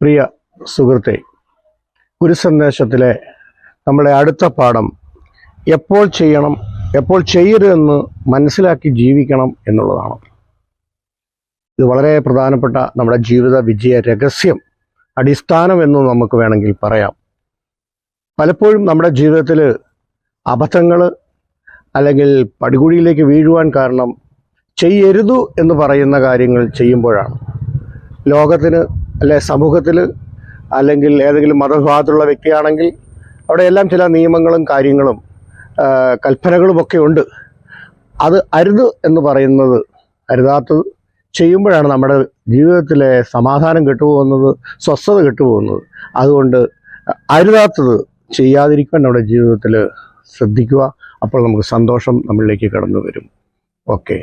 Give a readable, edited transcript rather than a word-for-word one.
പ്രിയ സുഹൃത്തെ, ഗുരുസന്ദേശത്തിലെ നമ്മുടെ അടുത്ത പാഠം എപ്പോൾ ചെയ്യണം, എപ്പോൾ ചെയ്യരുതെന്ന് മനസ്സിലാക്കി ജീവിക്കണം എന്നുള്ളതാണ്. ഇത് വളരെ പ്രധാനപ്പെട്ട നമ്മുടെ ജീവിത വിജയ രഹസ്യം, അടിസ്ഥാനം എന്ന് നമുക്ക് വേണമെങ്കിൽ പറയാം. പലപ്പോഴും നമ്മുടെ ജീവിതത്തിൽ അബദ്ധങ്ങൾ അല്ലെങ്കിൽ പടുകുഴിയിലേക്ക് വീഴുവാൻ കാരണം ചെയ്യരുതു എന്ന് പറയുന്ന കാര്യങ്ങൾ ചെയ്യുമ്പോഴാണ്. ലോകത്തിന് അല്ലെ സമൂഹത്തിൽ അല്ലെങ്കിൽ ഏതെങ്കിലും മതവിഭാഗത്തിലുള്ള വ്യക്തിയാണെങ്കിൽ അവിടെയെല്ലാം ചില നിയമങ്ങളും കാര്യങ്ങളും കൽപ്പനകളുമൊക്കെ ഉണ്ട്. അത് അരുത് എന്ന് പറയുന്നത്, അരുതാത്തത് ചെയ്യുമ്പോഴാണ് നമ്മുടെ ജീവിതത്തിലെ സമാധാനം കെട്ടുപോകുന്നത്, സ്വസ്ഥത കെട്ടുപോകുന്നത്. അതുകൊണ്ട് അരുതാത്തത് ചെയ്യാതിരിക്കാൻ നമ്മുടെ ജീവിതത്തിൽ ശ്രദ്ധിക്കുക. അപ്പോൾ നമുക്ക് സന്തോഷം നമ്മളിലേക്ക് കടന്നു വരും. ഓക്കെ.